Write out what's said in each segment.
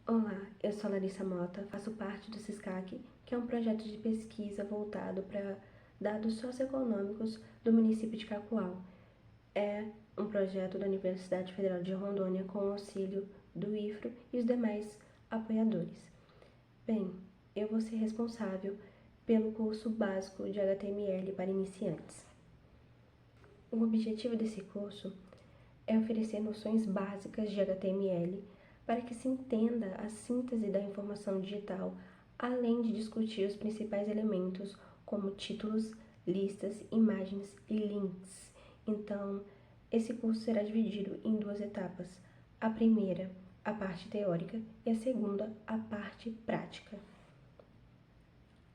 Olá, eu sou a Larissa Mota, faço parte do SISCAC, que é um projeto de pesquisa voltado para dados socioeconômicos do município de Cacoal. É um projeto da Universidade Federal de Rondônia com o auxílio do IFRO e os demais apoiadores. Bem, eu vou ser responsável pelo curso básico de HTML para iniciantes. O objetivo desse curso é oferecer noções básicas de HTML para que se entenda a síntese da informação digital, além de discutir os principais elementos como títulos, listas, imagens e links. Então, esse curso será dividido em duas etapas. A primeira, a parte teórica, e a segunda, a parte prática.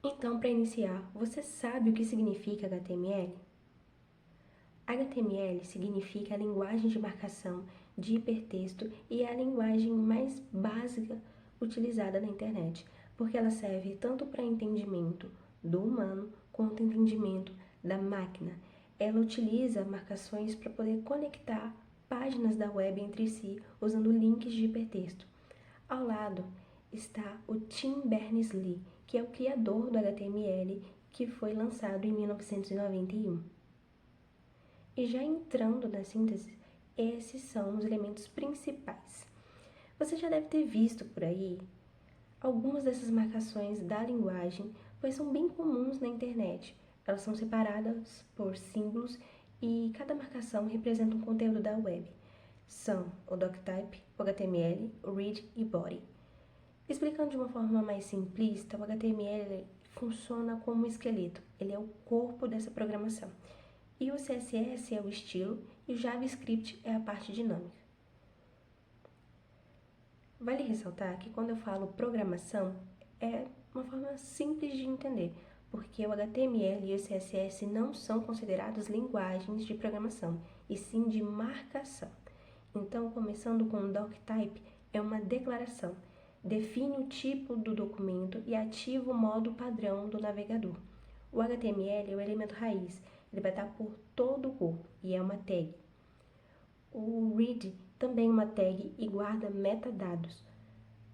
Então, para iniciar, você sabe o que significa HTML? HTML significa a linguagem de marcação de hipertexto e é a linguagem mais básica utilizada na internet, porque ela serve tanto para entendimento do humano quanto entendimento da máquina. Ela utiliza marcações para poder conectar páginas da web entre si usando links de hipertexto. Ao lado está o Tim Berners-Lee, que é o criador do HTML, que foi lançado em 1991. E já entrando na síntese, esses são os elementos principais. Você já deve ter visto por aí algumas dessas marcações da linguagem, pois são bem comuns na internet. Elas são separadas por símbolos e cada marcação representa um conteúdo da web. São o doctype, o HTML, o read e body. Explicando de uma forma mais simplista, o HTML funciona como um esqueleto, ele é o corpo dessa programação. E o CSS é o estilo e o JavaScript é a parte dinâmica. Vale ressaltar que quando eu falo programação, é uma forma simples de entender, porque o HTML e o CSS não são considerados linguagens de programação, e sim de marcação. Então, começando com o doctype, é uma declaração, define o tipo do documento e ativa o modo padrão do navegador. O HTML é o elemento raiz, ele vai estar por todo o corpo e é uma tag. O read também é uma tag e guarda metadados.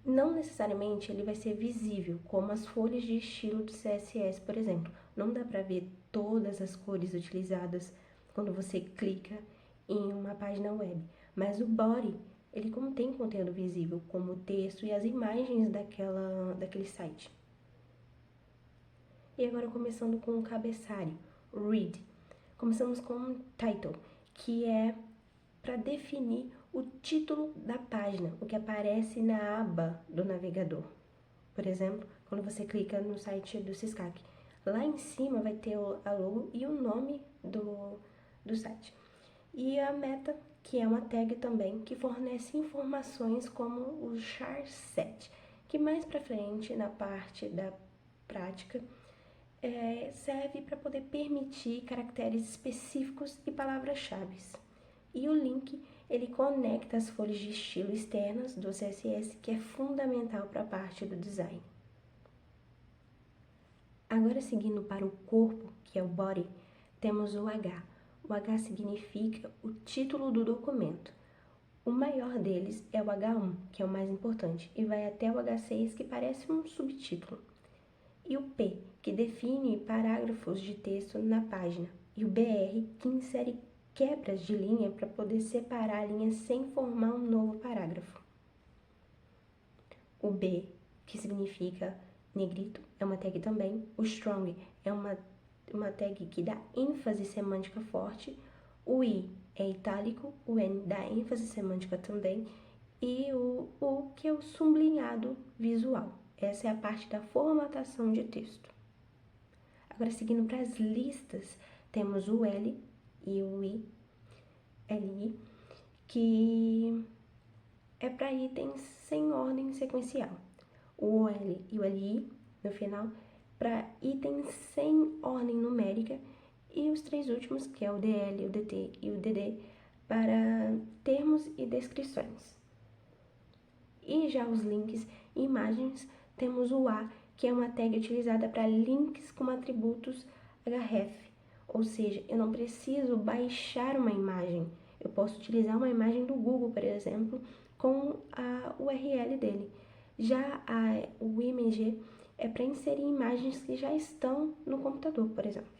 Não necessariamente ele vai ser visível, como as folhas de estilo do CSS, por exemplo. Não dá para ver todas as cores utilizadas quando você clica em uma página web. Mas o body, ele contém conteúdo visível, como o texto e as imagens daquele site. E agora começando com o cabeçalho, read. Começamos com um title, que é para definir o título da página, o que aparece na aba do navegador. Por exemplo, quando você clica no site do SISCAC, lá em cima vai ter a logo e o nome do site. E a meta, que é uma tag também, que fornece informações como o char set, que mais para frente, na parte da prática, serve para poder permitir caracteres específicos e palavras-chave. E o link, ele conecta as folhas de estilo externas do CSS, que é fundamental para a parte do design. Agora, seguindo para o corpo, que é o body, temos o H. O H significa o título do documento. O maior deles é o H1, que é o mais importante, e vai até o H6, que parece um subtítulo. E o P, que define parágrafos de texto na página. E o BR, que insere quebras de linha para poder separar a linha sem formar um novo parágrafo. O B, que significa negrito, é uma tag também. O strong é uma tag que dá ênfase semântica forte. O I é itálico, o N dá ênfase semântica também. E o U, que é o sublinhado visual. Essa é a parte da formatação de texto. Agora, seguindo para as listas, temos o L e o LI, que é para itens sem ordem sequencial. O OL e o LI, no final, para itens sem ordem numérica. E os três últimos, que é o DL, o DT e o DD, para termos e descrições. E já os links e imagens, temos o A, que é uma tag utilizada para links com atributos href, ou seja, eu não preciso baixar uma imagem, eu posso utilizar uma imagem do Google, por exemplo, com a URL dele. Já o img é para inserir imagens que já estão no computador, por exemplo.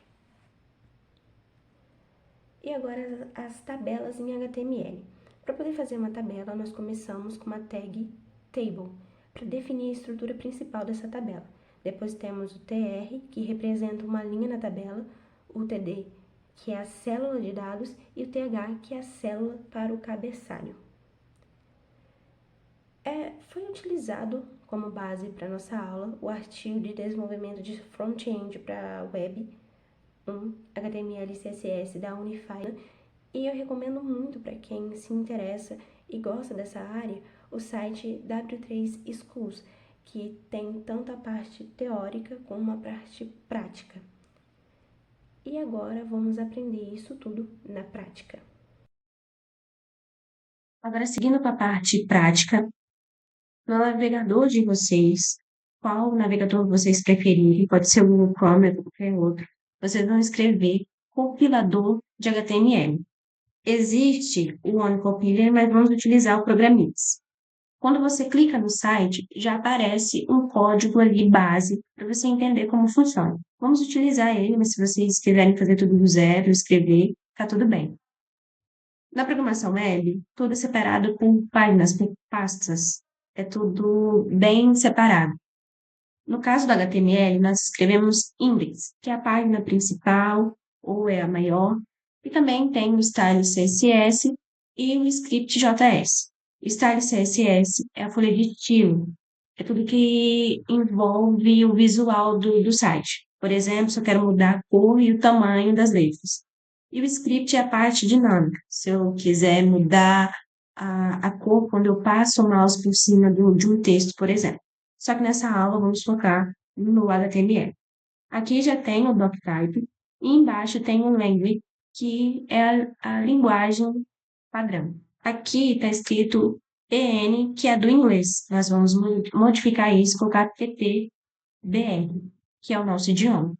E agora as tabelas em HTML. Para poder fazer uma tabela, nós começamos com uma tag table, para definir a estrutura principal dessa tabela. Depois temos o tr, que representa uma linha na tabela, o td, que é a célula de dados, e o th, que é a célula para o cabeçalho. Foi utilizado como base para nossa aula o artigo de desenvolvimento de front-end para web 1, HTML e CSS da Unify, e eu recomendo muito para quem se interessa e gosta dessa área o site W3 Schools, que tem tanto a parte teórica como a parte prática. E agora vamos aprender isso tudo na prática. Agora, seguindo para a parte prática, no navegador de vocês, qual navegador vocês preferirem, pode ser o Google Chrome ou qualquer outro, vocês vão escrever compilador de HTML. Existe o OneCompiler, mas vamos utilizar o Programmix. Quando você clica no site, já aparece um código ali base para você entender como funciona. Vamos utilizar ele, mas se vocês quiserem fazer tudo do zero, escrever, tá tudo bem. Na programação web, tudo é separado por páginas, por pastas. É tudo bem separado. No caso do HTML, nós escrevemos index, que é a página principal ou é a maior, e também tem o style CSS e o script JS. O style CSS é a folha de estilo, é tudo que envolve o visual do site. Por exemplo, se eu quero mudar a cor e o tamanho das letras. E o script é a parte dinâmica. Se eu quiser mudar a cor quando eu passo o mouse por cima de um texto, por exemplo. Só que nessa aula vamos focar no HTML. Aqui já tem o doctype e embaixo tem o language, que é a linguagem padrão. Aqui está escrito EN, que é do inglês. Nós vamos modificar isso e colocar TTBR, que é o nosso idioma.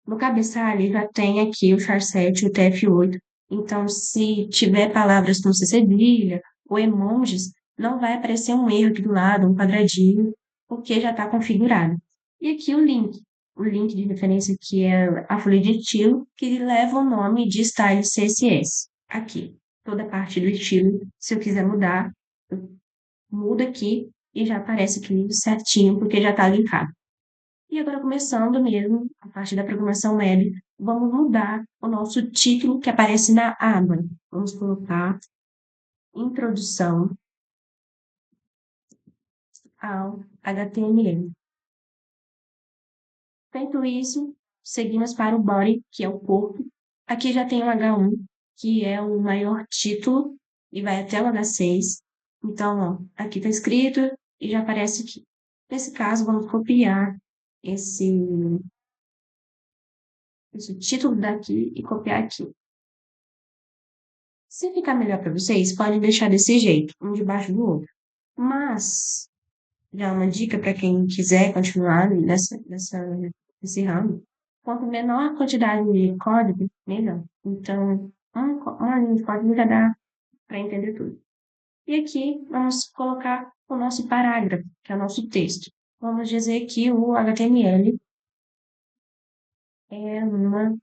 No cabeçalho já tem aqui o char7 e o TF8. Então, se tiver palavras com C cedilha ou emojis, não vai aparecer um erro aqui do lado, um quadradinho, porque já está configurado. E aqui o link de referência que é a folha de estilo, que leva o nome de Style CSS. Aqui, toda a parte do estilo, se eu quiser mudar, eu mudo aqui e já aparece aqui certinho, porque já está linkado. E agora, começando mesmo a parte da programação web, vamos mudar o nosso título que aparece na aba. Vamos colocar Introdução ao HTML. Feito isso, seguimos para o body, que é o corpo. Aqui já tem o H1, que é o maior título, e vai até o H6. Então, ó, aqui está escrito e já aparece aqui. Nesse caso, vamos copiar esse título daqui e copiar aqui. Se ficar melhor para vocês, podem deixar desse jeito, um debaixo do outro. Mas, já uma dica para quem quiser continuar nesse ramo, quanto menor a quantidade de código, melhor. Então, uma linha de código já dá para entender tudo. E aqui, vamos colocar o nosso parágrafo, que é o nosso texto. Vamos dizer que o HTML é uma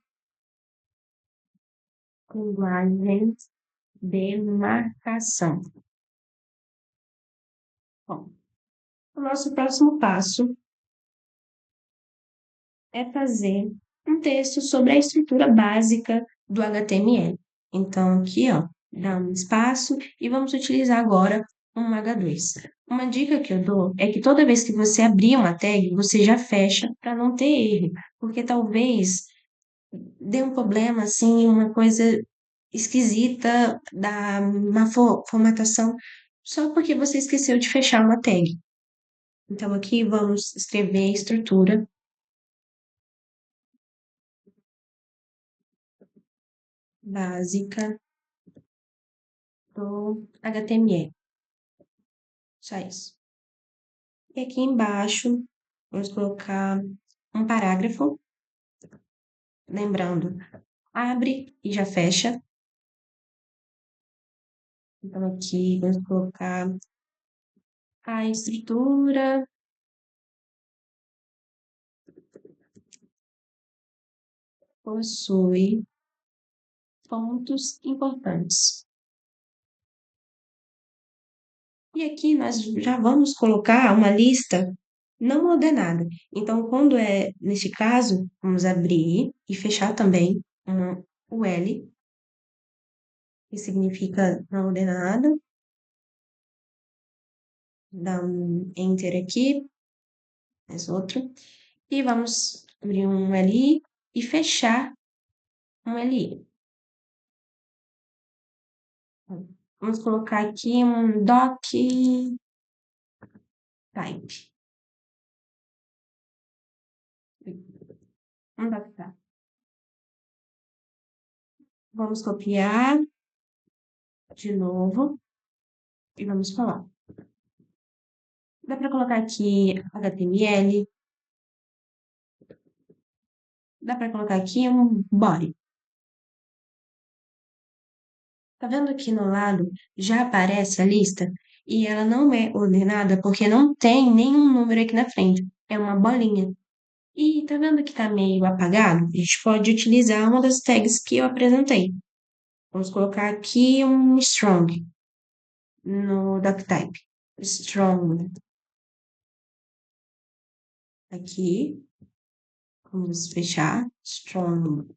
linguagem de marcação. Bom, o nosso próximo passo é fazer um texto sobre a estrutura básica do HTML. Então, aqui, ó, dá um espaço e vamos utilizar agora um H2. Uma dica que eu dou é que toda vez que você abrir uma tag, você já fecha para não ter erro, porque talvez dê um problema, assim, uma coisa esquisita da uma formatação, só porque você esqueceu de fechar uma tag. Então, aqui vamos escrever a estrutura básica do HTML. Só isso. E aqui embaixo, vamos colocar um parágrafo, lembrando, abre e já fecha. Então, aqui vamos colocar A estrutura possui pontos importantes. E aqui nós já vamos colocar uma lista não ordenada. Então, quando é neste caso, vamos abrir e fechar também o L, que significa não ordenada. Dá um Enter aqui, mais outro. E vamos abrir um LI e fechar um LI. Vamos colocar aqui um doc type. Um doc type. Vamos copiar de novo e vamos falar. Dá para colocar aqui HTML. Dá para colocar aqui um body. Tá vendo aqui no lado? Já aparece a lista e ela não é ordenada porque não tem nenhum número aqui na frente. É uma bolinha. E tá vendo que tá meio apagado? A gente pode utilizar uma das tags que eu apresentei. Vamos colocar aqui um strong no doctype. Strong. Aqui. Vamos fechar. Strong.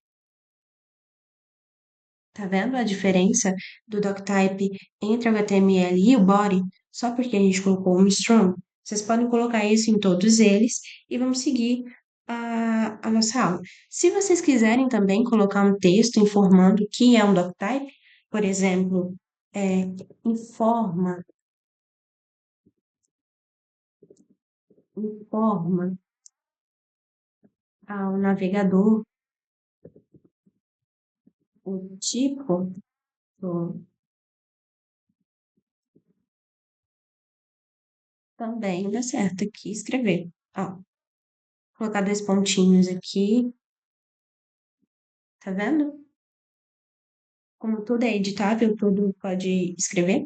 Tá vendo a diferença do doctype entre o HTML e o body? Só porque a gente colocou um strong. Vocês podem colocar isso em todos eles e vamos seguir a nossa aula. Se vocês quiserem também colocar um texto informando o que é um doctype, por exemplo, informa, informa ao navegador o tipo do, também dá certo aqui escrever. Ó, colocar dois pontinhos aqui, tá vendo? Como tudo é editável, tudo pode escrever.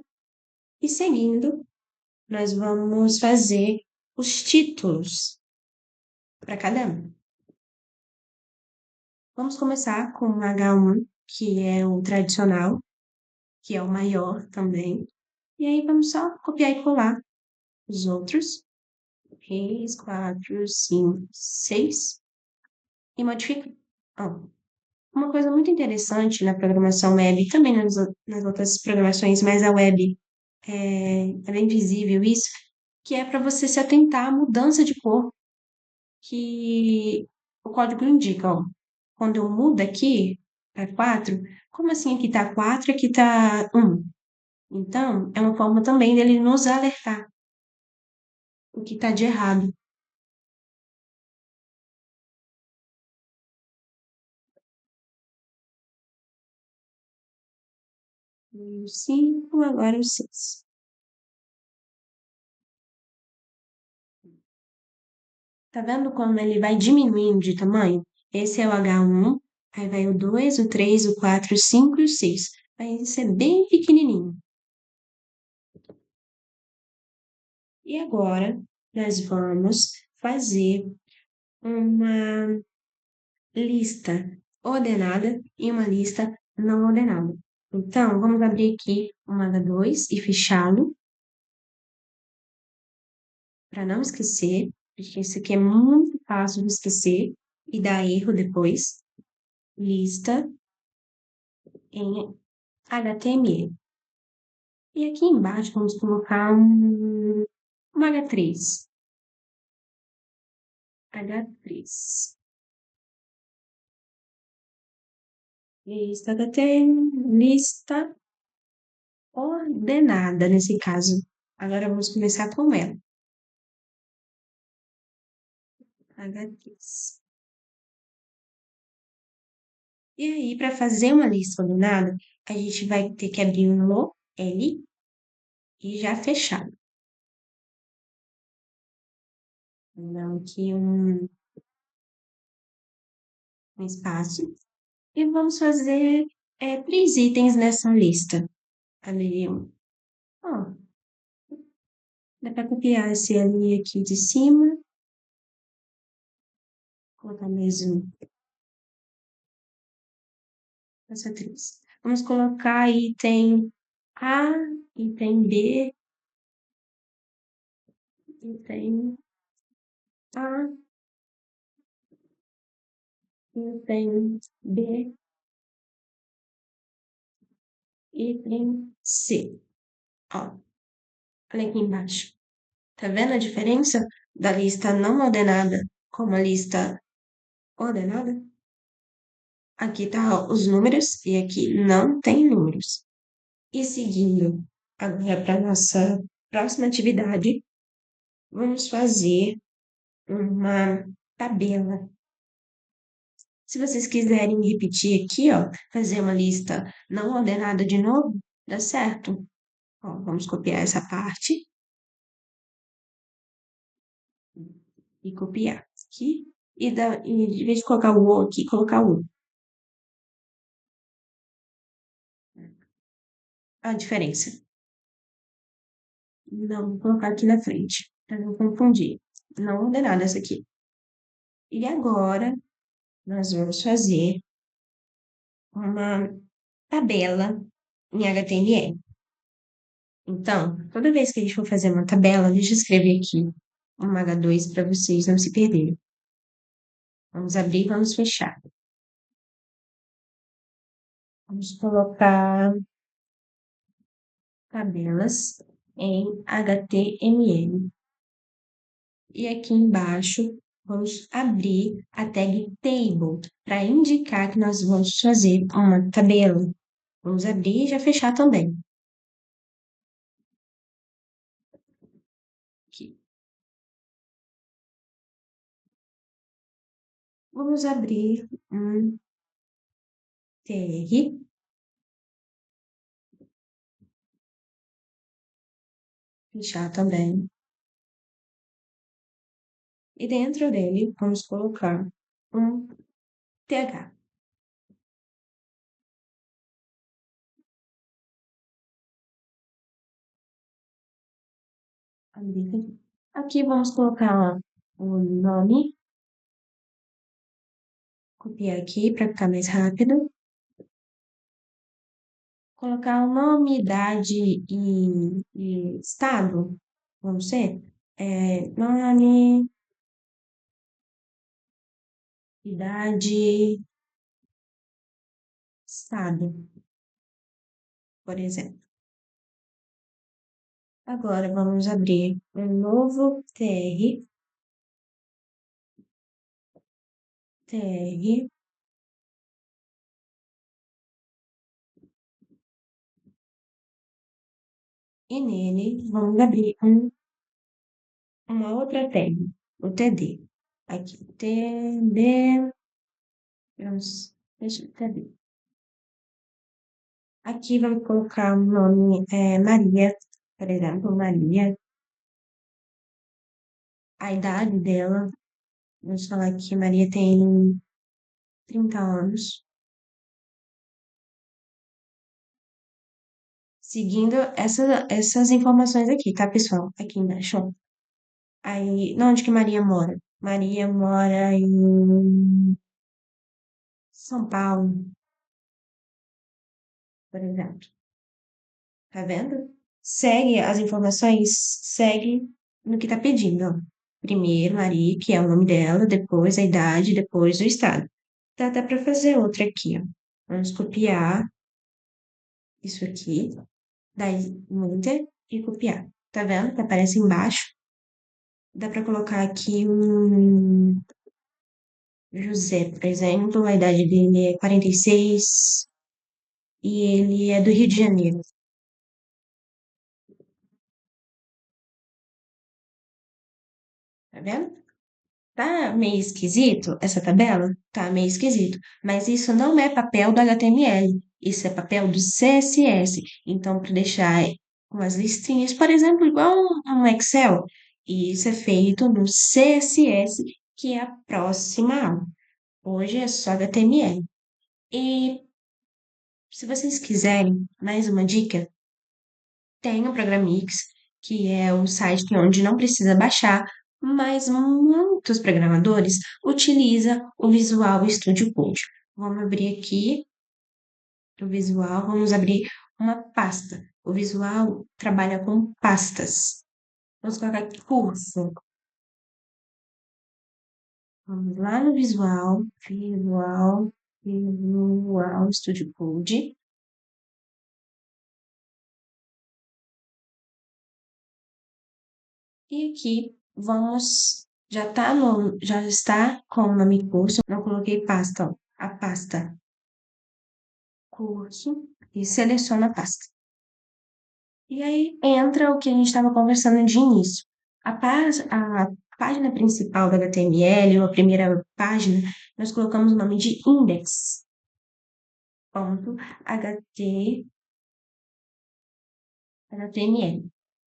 E seguindo, nós vamos fazer os títulos para cada um. Vamos começar com o H1, que é o tradicional, que é o maior também. E aí vamos só copiar e colar os outros. 3, 4, 5, 6. E modifica. Ó, uma coisa muito interessante na programação web, e também nas outras programações, mas a web é bem visível isso, que é para você se atentar à mudança de cor que o código indica, ó. Quando eu mudo aqui para 4, como assim aqui está 4 e aqui está 1? Então, é uma forma também dele nos alertar o que está de errado. 5, agora o 6. Tá vendo como ele vai diminuindo de tamanho? Esse é o H1, aí vai o 2, o 3, o 4, o 5 e o 6. Vai ser bem pequenininho. E agora, nós vamos fazer uma lista ordenada e uma lista não ordenada. Então, vamos abrir aqui o H2 e fechá-lo, para não esquecer, porque isso aqui é muito fácil de esquecer e dar erro depois. Lista em HTML. E aqui embaixo vamos colocar um H3. H3. Lista HTML, lista ordenada nesse caso. Agora vamos começar com ela. H3. E aí, para fazer uma lista ordenada, a gente vai ter que abrir um no L e já fechar. Então, aqui um espaço. E vamos fazer 3 itens nessa lista. Abrir um. Ó, Dá para copiar esse ali aqui de cima, colocar mesmo essa três. Vamos colocar item A, item B, item A, item B, item C. Ó, olha aqui embaixo. Tá vendo a diferença da lista não ordenada com a lista ordenada? Aqui tá os números e aqui não tem números. E seguindo agora para nossa próxima atividade, vamos fazer uma tabela. Se vocês quiserem repetir aqui, ó, fazer uma lista não ordenada de novo, dá certo. Ó, vamos copiar essa parte e copiar aqui. E em vez de colocar o O aqui, colocar o U. A diferença. Não, vou colocar aqui na frente, para não confundir. Não ordenada essa aqui. E agora, nós vamos fazer uma tabela em HTML. Então, toda vez que a gente for fazer uma tabela, deixa eu escrever aqui um H2 para vocês não se perderem. Vamos abrir e vamos fechar. Vamos colocar tabelas em HTML. E aqui embaixo, vamos abrir a tag table para indicar que nós vamos fazer uma tabela. Vamos abrir e já fechar também. Aqui. Vamos abrir um tr, fechar também. E dentro dele, vamos colocar um th. Aqui vamos colocar o nome, copiar aqui para ficar mais rápido. Colocar o nome, idade e estado, vamos ser? Nome, idade, estado, por exemplo. Agora vamos abrir um novo tr, e nele vamos abrir uma outra tag, o td. Aqui, td, vamos, deixa eu td. Aqui vamos colocar o nome Maria, por exemplo, Maria. A idade dela, vamos falar que Maria tem 30 anos. Seguindo essas informações aqui, tá, pessoal? Aqui embaixo, ó. Aí, onde que Maria mora? Maria mora em São Paulo, por exemplo. Tá vendo? Segue as informações, segue no que tá pedindo, ó. Primeiro, Maria, que é o nome dela, depois a idade, depois o estado. Dá até para fazer outra aqui, ó. Vamos copiar isso aqui, dar Enter e copiar. Tá vendo que aparece embaixo? Dá para colocar aqui um José, por exemplo, a idade dele é 46 e ele é do Rio de Janeiro. Tá vendo? Tá meio esquisito essa tabela? Tá meio esquisito. Mas isso não é papel do HTML, isso é papel do CSS. Então, para deixar umas listinhas, por exemplo, igual um Excel, e isso é feito no CSS, que é a próxima aula. Hoje é só HTML. E se vocês quiserem mais uma dica, tem o Programmix, que é um site onde não precisa baixar, mas muitos programadores utilizam o Visual Studio Code. Vamos abrir aqui o Visual, vamos abrir uma pasta. O Visual trabalha com pastas. Vamos colocar aqui curso. Vamos lá no Visual Studio Code. E aqui já está com o nome curso, não coloquei pasta, ó, a pasta curso e seleciona a pasta. E aí entra o que a gente estava conversando de início. A página principal do HTML, ou a primeira página, nós colocamos o nome de index.html.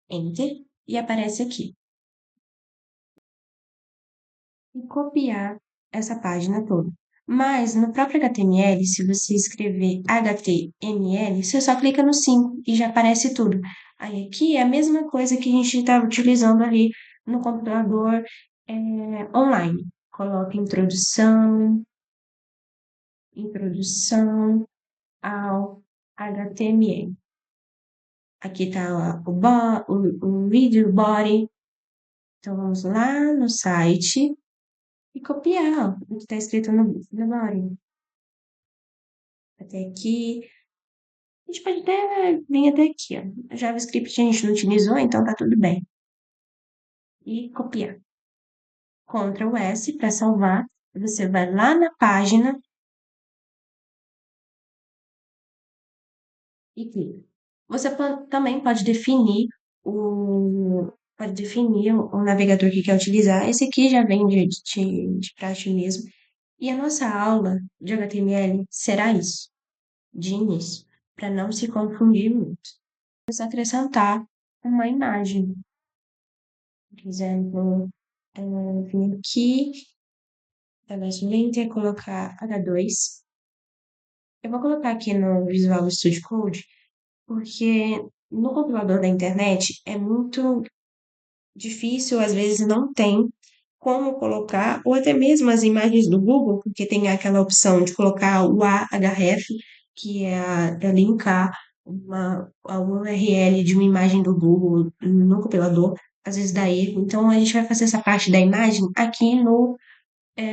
Enter, e aparece aqui. E copiar essa página toda. Mas no próprio HTML, se você escrever HTML, você só clica no 5 e já aparece tudo. Aí aqui é a mesma coisa que a gente estava utilizando ali no computador online. Coloca introdução ao HTML. Aqui está o video body. Então vamos lá no site e copiar ó, o que está escrito no body. Até aqui. A gente pode até vir até aqui, ó. A JavaScript a gente não utilizou, então tá tudo bem. E copiar. Ctrl S para salvar. Você vai lá na página e clica. Você também pode definir o navegador que quer utilizar. Esse aqui já vem de praxe mesmo. E a nossa aula de HTML será isso, de início, para não se confundir muito. Vamos acrescentar uma imagem. Por exemplo, vim aqui, colocar H2. Eu vou colocar aqui no Visual Studio Code, porque no compilador da internet é muito difícil, às vezes não tem como colocar, ou até mesmo as imagens do Google, porque tem aquela opção de colocar o ahref, que é linkar a URL de uma imagem do Google no compilador, às vezes dá erro. Então, a gente vai fazer essa parte da imagem aqui no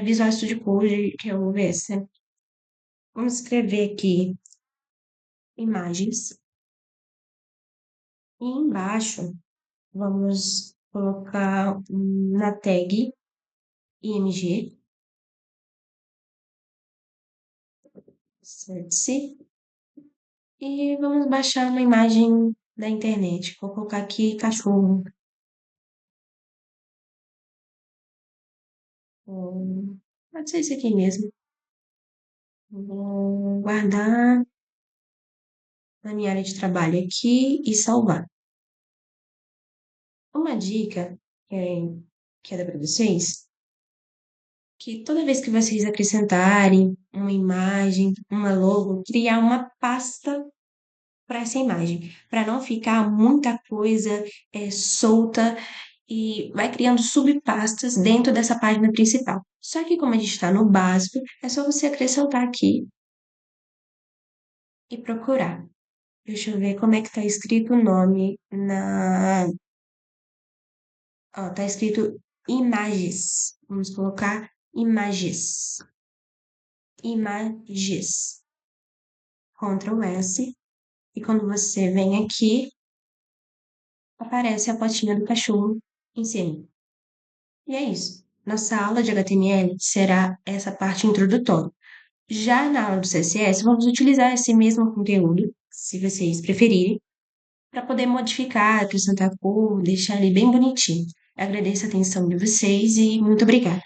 Visual Studio Code, que é o OBS. Vamos escrever aqui imagens. E embaixo, vamos colocar na tag img, certo? E vamos baixar uma imagem da internet. Vou colocar aqui cachorro. Pode ser esse aqui mesmo. Vou guardar na minha área de trabalho aqui e salvar. Uma dica que é dar para vocês, que toda vez que vocês acrescentarem uma imagem, uma logo, criar uma pasta para essa imagem, para não ficar muita coisa solta e vai criando subpastas dentro dessa página principal. Só que como a gente está no básico, é só você acrescentar aqui e procurar. Deixa eu ver como é que está escrito o nome na... Ó, tá escrito imagens. Vamos colocar imagens. Imagens. Ctrl S. E quando você vem aqui, aparece a fotinha do cachorro em cima. E é isso. Nossa aula de HTML será essa parte introdutória. Já na aula do CSS, vamos utilizar esse mesmo conteúdo, se vocês preferirem, para poder modificar, acrescentar cor, deixar ele bem bonitinho. Eu agradeço a atenção de vocês e muito obrigada.